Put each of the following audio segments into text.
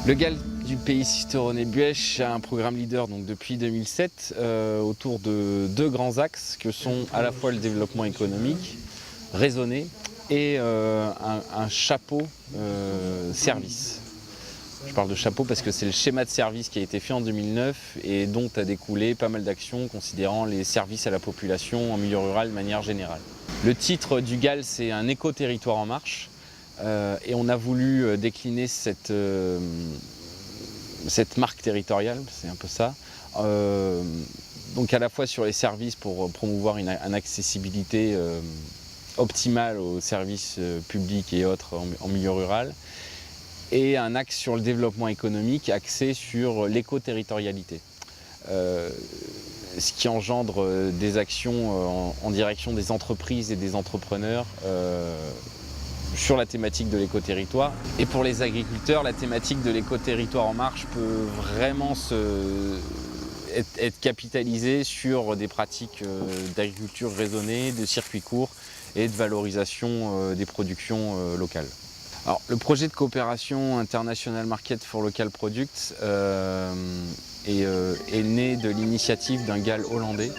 Le GAL du pays Cisteronnet-Buëch a un programme leader donc, depuis 2007 autour de deux grands axes que sont à la fois le développement économique raisonné et un chapeau service. Je parle de chapeau parce que c'est le schéma de service qui a été fait en 2009 et dont a découlé pas mal d'actions considérant les services à la population en milieu rural de manière générale. Le titre du GAL, c'est un éco-territoire en marche et on a voulu décliner cette marque territoriale, c'est un peu ça. Donc à la fois sur les services pour promouvoir une accessibilité optimale aux services publics et autres en milieu rural, et un axe sur le développement économique axé sur l'éco-territorialité. Ce qui engendre des actions en direction des entreprises et des entrepreneurs sur la thématique de l'éco-territoire. Et pour les agriculteurs, la thématique de l'éco-territoire en marche peut vraiment être capitalisée sur des pratiques d'agriculture raisonnée, de circuits courts et de valorisation des productions locales. Alors, le projet de coopération International Market for Local Products est né de l'initiative d'un GAL hollandais,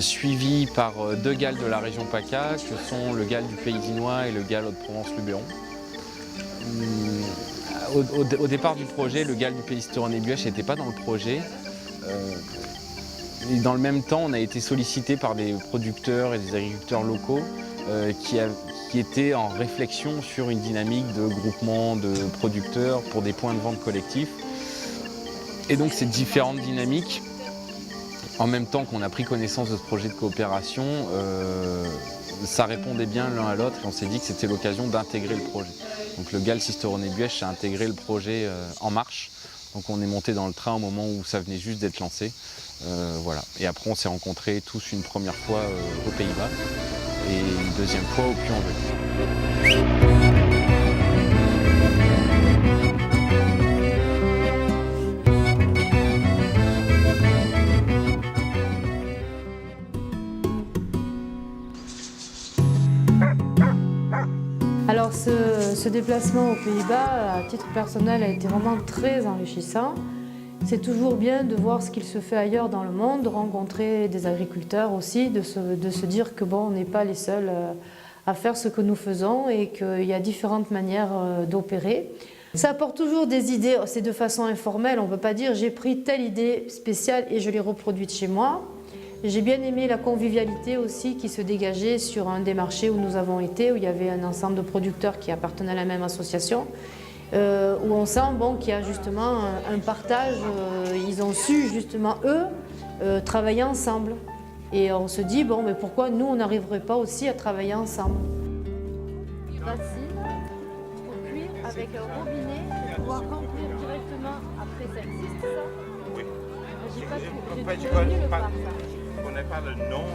suivi par deux GAL de la région PACA, que sont le GAL du Pays d'Inois et le GAL Hauts-de-Provence-Luberon. Au départ du projet, le GAL du Pays Cisteronnet-Buëch n'était pas dans le projet. Et dans le même temps, on a été sollicité par des producteurs et des agriculteurs locaux qui étaient en réflexion sur une dynamique de groupement de producteurs pour des points de vente collectifs. Et donc ces différentes dynamiques, en même temps qu'on a pris connaissance de ce projet de coopération, ça répondait bien l'un à l'autre et on s'est dit que c'était l'occasion d'intégrer le projet. Donc le GAL Cisteronnet-Buëch a intégré le projet en marche. Donc on est monté dans le train au moment où ça venait juste d'être lancé. Voilà. Et après on s'est rencontrés tous une première fois aux Pays-Bas et une deuxième fois au Puy-en-Velay. Alors ce déplacement aux Pays-Bas, à titre personnel, a été vraiment très enrichissant. C'est toujours bien de voir ce qu'il se fait ailleurs dans le monde, de rencontrer des agriculteurs aussi, de se dire que bon, on n'est pas les seuls à faire ce que nous faisons et qu'il y a différentes manières d'opérer. Ça apporte toujours des idées, c'est de façon informelle, on ne peut pas dire j'ai pris telle idée spéciale et je l'ai reproduite chez moi. J'ai bien aimé la convivialité aussi qui se dégageait sur un des marchés où nous avons été, où il y avait un ensemble de producteurs qui appartenaient à la même association, où on sent bon, qu'il y a justement un partage, ils ont su justement eux travailler ensemble. Et on se dit bon mais pourquoi nous on n'arriverait pas aussi à travailler ensemble. Bassine au cuir avec un robinet pour pouvoir remplir directement après celle-ci, c'est ça? Oui. J'ai pas Je connais pas le nom.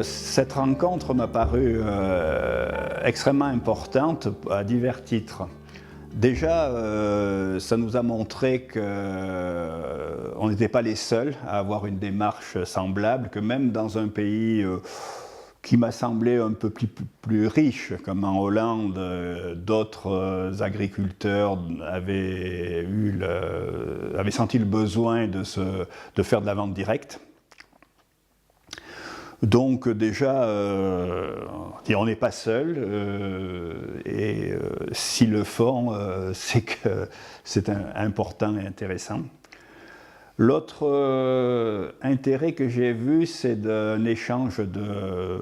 Cette rencontre m'a paru extrêmement importante à divers titres. Déjà, ça nous a montré qu'on n'était pas les seuls à avoir une démarche semblable, que même dans un pays qui m'a semblé un peu plus riche, comme en Hollande, d'autres agriculteurs avaient senti le besoin de faire de la vente directe. Donc déjà, on n'est pas seul, et s'ils le font, c'est que c'est important et intéressant. L'autre intérêt que j'ai vu, c'est un échange de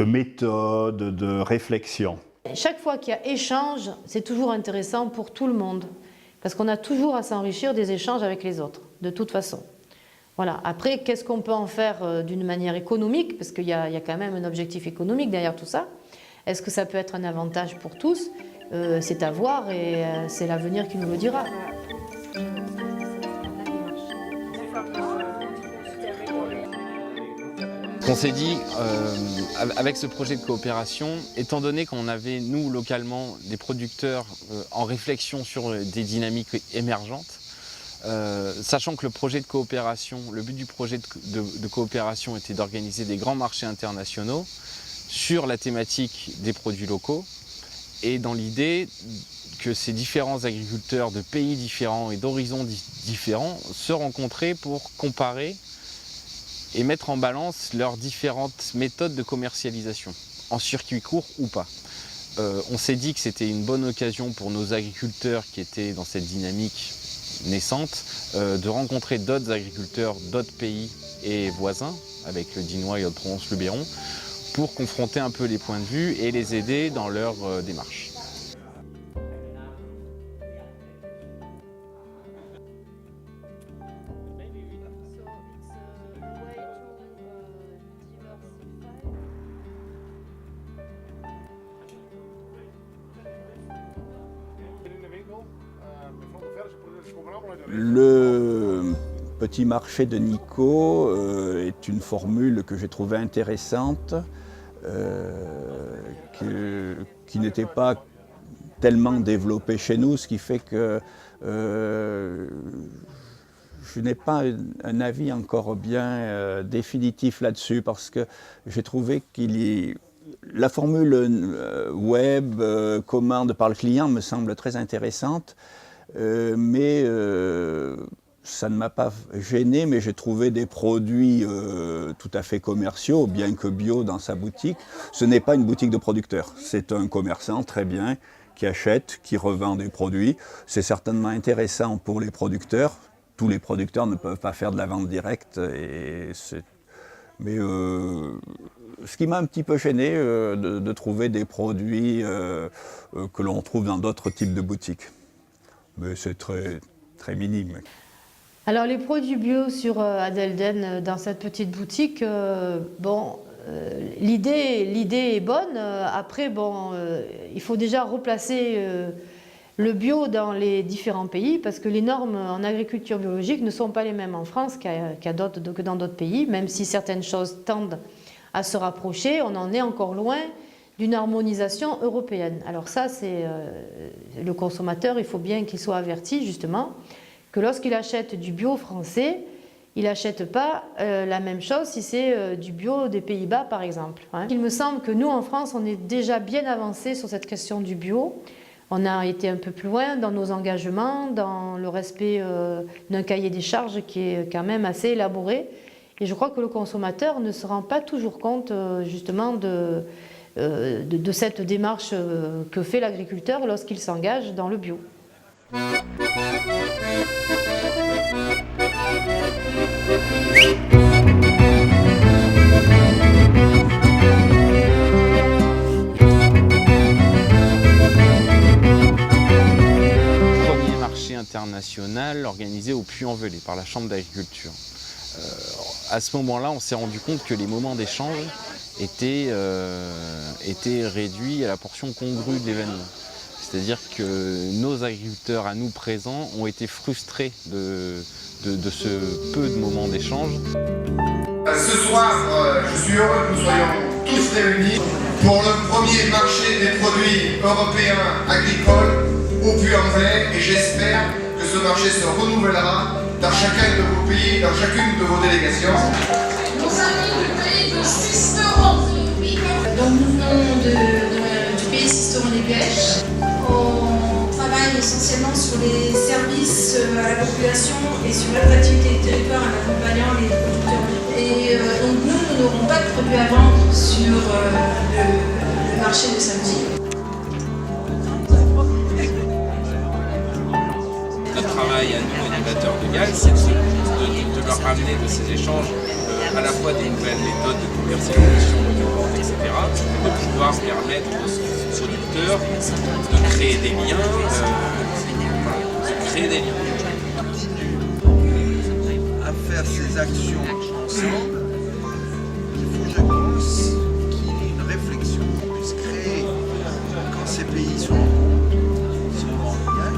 méthodes, de réflexion. Chaque fois qu'il y a échange, c'est toujours intéressant pour tout le monde, parce qu'on a toujours à s'enrichir des échanges avec les autres, de toute façon. Voilà. Après, qu'est-ce qu'on peut en faire d'une manière économique, parce qu'il y a quand même un objectif économique derrière tout ça. Est-ce que ça peut être un avantage pour tous? C'est à voir et c'est l'avenir qui nous le dira. Ce on s'est dit, avec ce projet de coopération, étant donné qu'on avait, nous, localement, des producteurs en réflexion sur des dynamiques émergentes, sachant que le projet de coopération, le but du projet de coopération était d'organiser des grands marchés internationaux sur la thématique des produits locaux, et dans l'idée que ces différents agriculteurs de pays différents et d'horizons différents se rencontraient pour comparer et mettre en balance leurs différentes méthodes de commercialisation, en circuit court ou pas. On s'est dit que c'était une bonne occasion pour nos agriculteurs qui étaient dans cette dynamique naissante de rencontrer d'autres agriculteurs d'autres pays et voisins, avec le Dinois et Haute-Provence-Luberon, pour confronter un peu les points de vue et les aider dans leur démarche. Le petit marché de Nico est une formule que j'ai trouvée intéressante, qui n'était pas tellement développée chez nous, ce qui fait que je n'ai pas un avis encore bien définitif là-dessus, parce que j'ai trouvé la formule web, commande par le client, me semble très intéressante. Mais ça ne m'a pas gêné, mais j'ai trouvé des produits tout à fait commerciaux, bien que bio dans sa boutique. Ce n'est pas une boutique de producteur, c'est un commerçant très bien qui achète, qui revend des produits. C'est certainement intéressant pour les producteurs. Tous les producteurs ne peuvent pas faire de la vente directe. Mais ce qui m'a un petit peu gêné, de trouver des produits que l'on trouve dans d'autres types de boutiques. Mais c'est très, très minime. Alors les produits bio sur Adelden, dans cette petite boutique, l'idée est bonne. Après, il faut déjà replacer le bio dans les différents pays, parce que les normes en agriculture biologique ne sont pas les mêmes en France que dans d'autres pays, même si certaines choses tendent à se rapprocher, on en est encore loin d'une harmonisation européenne. Alors ça, c'est le consommateur, il faut bien qu'il soit averti justement que lorsqu'il achète du bio français, il n'achète pas la même chose si c'est du bio des Pays-Bas par exemple. Il me semble que nous en France, on est déjà bien avancé sur cette question du bio. On a été un peu plus loin dans nos engagements, dans le respect d'un cahier des charges qui est quand même assez élaboré. Et je crois que le consommateur ne se rend pas toujours compte justement de cette démarche que fait l'agriculteur lorsqu'il s'engage dans le bio. Premier marché international organisé au Puy-en-Velay par la Chambre d'agriculture. À ce moment-là, on s'est rendu compte que les moments d'échange étaient réduits à la portion congrue de l'événement. C'est-à-dire que nos agriculteurs à nous présents ont été frustrés de ce peu de moments d'échange. Ce soir, je suis heureux que nous soyons tous réunis pour le premier marché des produits européens agricoles au Puy-en-Velay, et j'espère que ce marché se renouvellera dans chacun de vos pays, dans chacune de vos délégations. Nous sommes du pays de Sisteron. Donc nous venons du pays Sisteron-les-Pêches. On travaille essentiellement sur les services à la population et sur l'attractivité du territoire en accompagnant les producteurs. Et donc nous n'aurons pas de produits à vendre sur le marché de samedi. Notre travail à nous, animateurs de GAL, c'est de leur ramener de ces échanges à la fois des nouvelles méthodes de commercialisation, etc., de pouvoir permettre aux producteurs de créer des liens, à faire ces actions ensemble. Il faut, je pense, qu'il y ait une réflexion qu'on puisse créer quand ces pays sont en lien,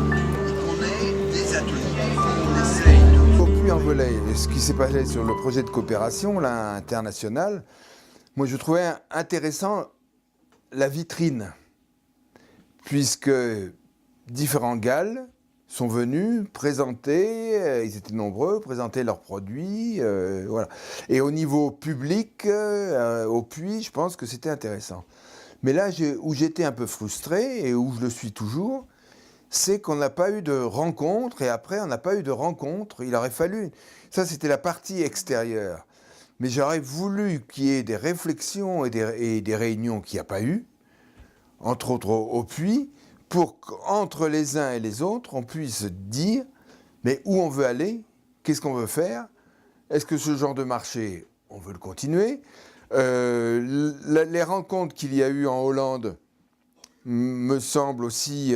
et qu'on ait des ateliers où on essaye de... Au Puy-en-Velay, ce qui s'est passé sur le projet de coopération là, international, moi je trouvais intéressant la vitrine, puisque différents Galles sont venus présenter, ils étaient nombreux, présenter leurs produits, voilà. Et au niveau public, au Puy, je pense que c'était intéressant. Mais là, où j'étais un peu frustré, et où je le suis toujours, c'est qu'on n'a pas eu de rencontre, et après, on n'a pas eu de rencontre. Il aurait fallu... Ça, c'était la partie extérieure. Mais j'aurais voulu qu'il y ait des réflexions et des réunions qu'il n'y a pas eu, entre autres au Puy, pour qu'entre les uns et les autres, on puisse dire, mais où on veut aller, qu'est-ce qu'on veut faire, est-ce que ce genre de marché, on veut le continuer. Les rencontres qu'il y a eu en Hollande, me semblent aussi,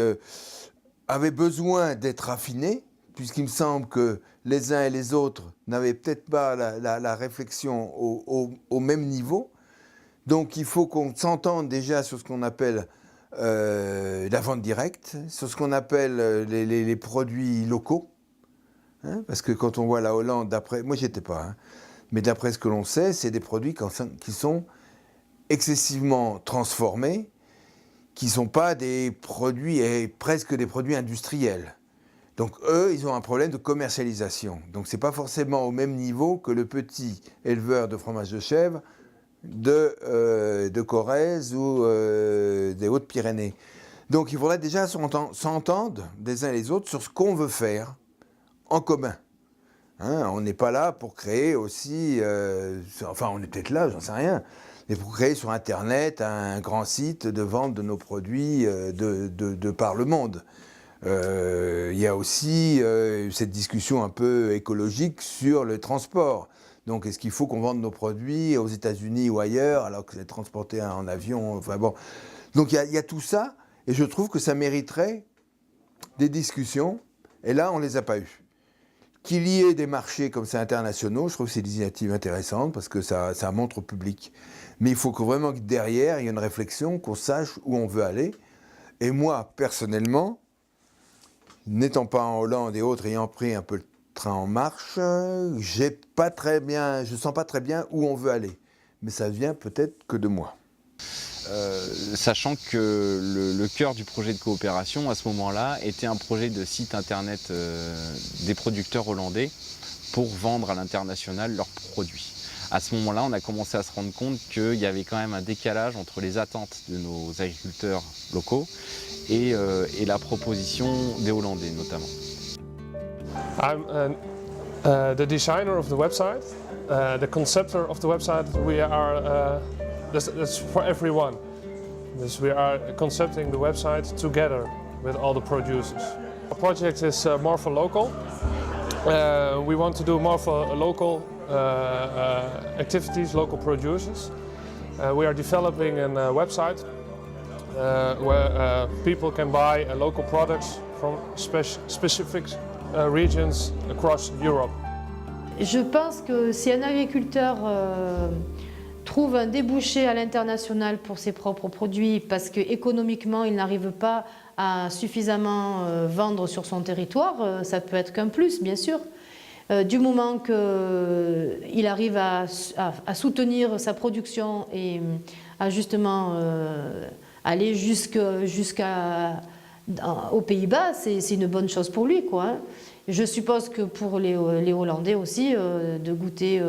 avaient besoin d'être affinées, puisqu'il me semble que les uns et les autres n'avaient peut-être pas la réflexion au même niveau. Donc il faut qu'on s'entende déjà sur ce qu'on appelle la vente directe, sur ce qu'on appelle les produits locaux. Hein, parce que quand on voit la Hollande, d'après, moi j'y étais pas, hein, mais d'après ce que l'on sait, c'est des produits qui sont excessivement transformés, qui ne sont pas des produits, presque des produits industriels. Donc eux, ils ont un problème de commercialisation. Donc c'est pas forcément au même niveau que le petit éleveur de fromage de chèvre de Corrèze ou des Hautes-Pyrénées. Donc il faudrait déjà s'entendre des uns et les autres sur ce qu'on veut faire en commun. Hein, on n'est pas là pour créer aussi... enfin, on est peut-être là, j'en sais rien, mais pour créer sur Internet un grand site de vente de nos produits de par le monde. Il y a aussi cette discussion un peu écologique sur le transport. Donc, est-ce qu'il faut qu'on vende nos produits aux États-Unis ou ailleurs, alors que c'est transporté en avion, enfin bon. Donc, il y a tout ça, et je trouve que ça mériterait des discussions, et là, on ne les a pas eues. Qu'il y ait des marchés comme ça internationaux, je trouve que c'est des initiatives intéressantes, parce que ça montre au public. Mais il faut que vraiment que derrière, il y ait une réflexion, qu'on sache où on veut aller. Et moi, personnellement, n'étant pas en Hollande et autres, ayant pris un peu le train en marche, je sens pas très bien où on veut aller. Mais ça vient peut-être que de moi. Sachant que le cœur du projet de coopération, à ce moment-là, était un projet de site internet des producteurs hollandais pour vendre à l'international leurs produits. À ce moment-là, on a commencé à se rendre compte qu'il y avait quand même un décalage entre les attentes de nos agriculteurs locaux et la proposition des Hollandais notamment. I'm the designer of the website, the conceptor of the website. We are that's for everyone. Because we are concepting the website together with all the producers. Our project is more for local. We want to do more for local activities, local producers. We are developing a website where people can buy local products from specific regions across Europe. Je pense que si un agriculteur trouve un débouché à l'international pour ses propres produits parce qu'économiquement il n'arrive pas à suffisamment vendre sur son territoire, ça peut être qu'un plus, bien sûr. Du moment qu'il arrive à soutenir sa production et à justement aller jusqu'aux Pays-Bas, c'est une bonne chose pour lui, quoi. Je suppose que pour les Hollandais aussi, de goûter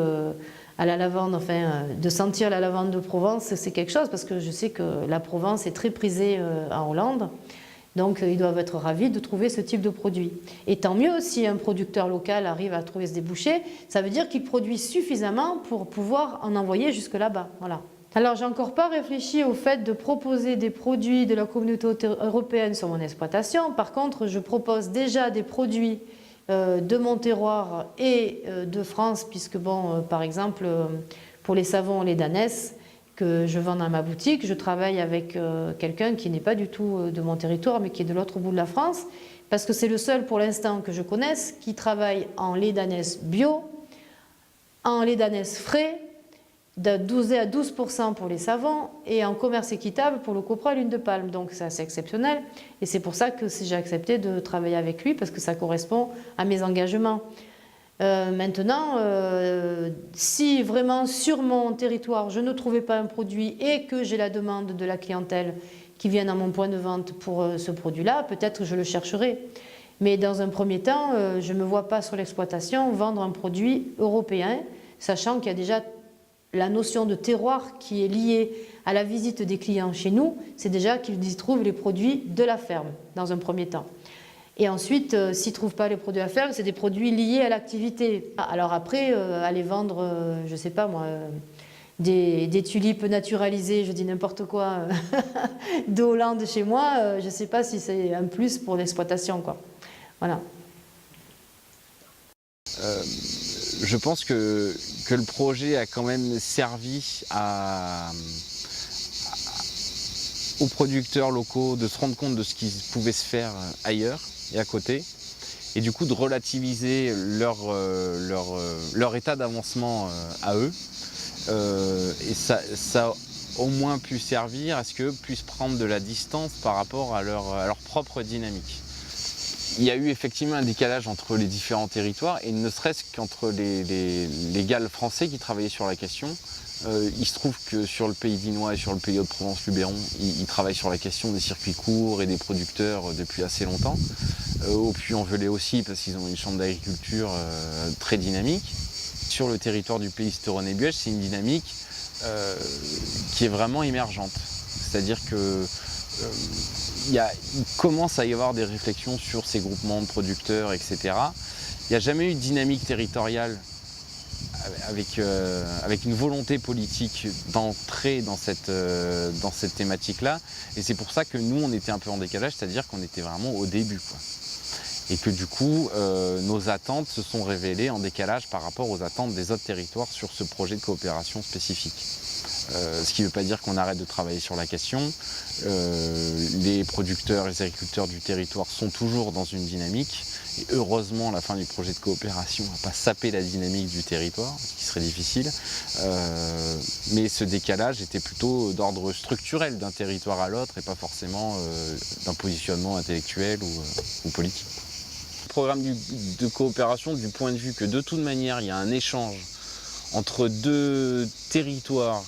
à la lavande, enfin de sentir la lavande de Provence, c'est quelque chose, parce que je sais que la Provence est très prisée en Hollande. Donc ils doivent être ravis de trouver ce type de produit. Et tant mieux si un producteur local arrive à trouver ce débouché, ça veut dire qu'il produit suffisamment pour pouvoir en envoyer jusque là-bas. Voilà. Alors j'ai encore pas réfléchi au fait de proposer des produits de la communauté européenne sur mon exploitation. Par contre, je propose déjà des produits de mon terroir et de France, puisque bon, par exemple, pour les savons lait d'ânesse que je vends dans ma boutique, je travaille avec quelqu'un qui n'est pas du tout de mon territoire, mais qui est de l'autre bout de la France, parce que c'est le seul pour l'instant que je connaisse qui travaille en lait d'ânesse bio, en lait d'ânesse frais, de 12 à 12% pour les savons, et en commerce équitable pour le copra à l'huile de palme. Donc c'est assez exceptionnel, et c'est pour ça que j'ai accepté de travailler avec lui, parce que ça correspond à mes engagements. Maintenant, si vraiment sur mon territoire je ne trouvais pas un produit et que j'ai la demande de la clientèle qui vienne à mon point de vente pour ce produit-là, peut-être je le chercherai. Mais dans un premier temps, je ne me vois pas sur l'exploitation vendre un produit européen, sachant qu'il y a déjà la notion de terroir qui est liée à la visite des clients chez nous, c'est déjà qu'ils y trouvent les produits de la ferme, dans un premier temps. Et ensuite, s'ils ne trouvent pas les produits de la ferme, c'est des produits liés à l'activité. Alors après, aller vendre, je ne sais pas moi, des tulipes naturalisées, je dis n'importe quoi, de Hollande chez moi, je ne sais pas si c'est un plus pour l'exploitation, quoi. Voilà. Je pense que le projet a quand même servi aux producteurs locaux de se rendre compte de ce qui pouvait se faire ailleurs et à côté, et du coup de relativiser leur état d'avancement à eux. Et ça a au moins pu servir à ce qu'eux puissent prendre de la distance par rapport à leur propre dynamique. Il y a eu effectivement un décalage entre les différents territoires, et ne serait-ce qu'entre les GAL français qui travaillaient sur la question. Il se trouve que sur le Pays d'Inois et sur le Pays Hauts-de-Provence-Luberon, ils travaillent sur la question des circuits courts et des producteurs depuis assez longtemps. Au Puy-en-Velay aussi, parce qu'ils ont une chambre d'agriculture très dynamique. Sur le territoire du Pays Sisteron-et-Buège, c'est une dynamique qui est vraiment émergente. C'est-à-dire que il commence à y avoir des réflexions sur ces groupements de producteurs, etc. Il n'y a jamais eu de dynamique territoriale avec une volonté politique d'entrer dans cette thématique-là. Et c'est pour ça que nous, on était un peu en décalage, c'est-à-dire qu'on était vraiment au début, quoi. Et que du coup, nos attentes se sont révélées en décalage par rapport aux attentes des autres territoires sur ce projet de coopération spécifique. Ce qui ne veut pas dire qu'on arrête de travailler sur la question. Les producteurs, les agriculteurs du territoire sont toujours dans une dynamique. Et heureusement, la fin du projet de coopération n'a pas sapé la dynamique du territoire, ce qui serait difficile. Mais ce décalage était plutôt d'ordre structurel d'un territoire à l'autre et pas forcément d'un positionnement intellectuel ou politique. Le programme de coopération, du point de vue que de toute manière, il y a un échange entre deux territoires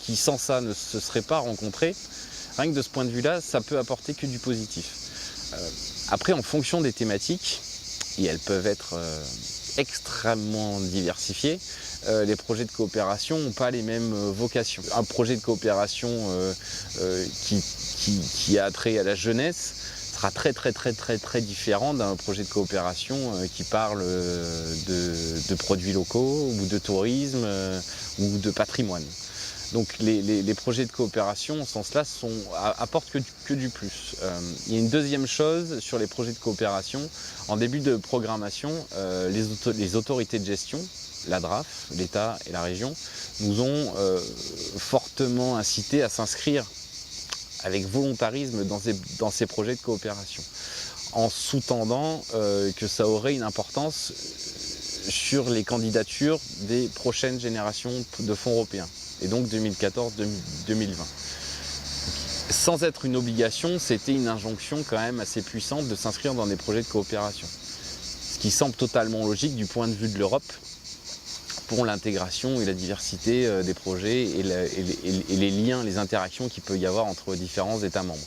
qui sans ça ne se seraient pas rencontrés, rien que de ce point de vue-là, ça peut apporter que du positif. Après, en fonction des thématiques, et elles peuvent être extrêmement diversifiées, les projets de coopération n'ont pas les mêmes vocations. Un projet de coopération qui a trait à la jeunesse sera très différent d'un projet de coopération qui parle de produits locaux ou de tourisme ou de patrimoine. Donc les projets de coopération, en ce sens-là, apportent que du plus. Il y a une deuxième chose sur les projets de coopération. En début de programmation, les autorités de gestion, la DRAF, l'État et la région, nous ont fortement incités à s'inscrire avec volontarisme dans ces projets de coopération, en sous-tendant que ça aurait une importance sur les candidatures des prochaines générations de fonds européens, et donc 2014-2020. Sans être une obligation, c'était une injonction quand même assez puissante de s'inscrire dans des projets de coopération. Ce qui semble totalement logique du point de vue de l'Europe pour l'intégration et la diversité des projets et les liens, les interactions qu'il peut y avoir entre différents États membres.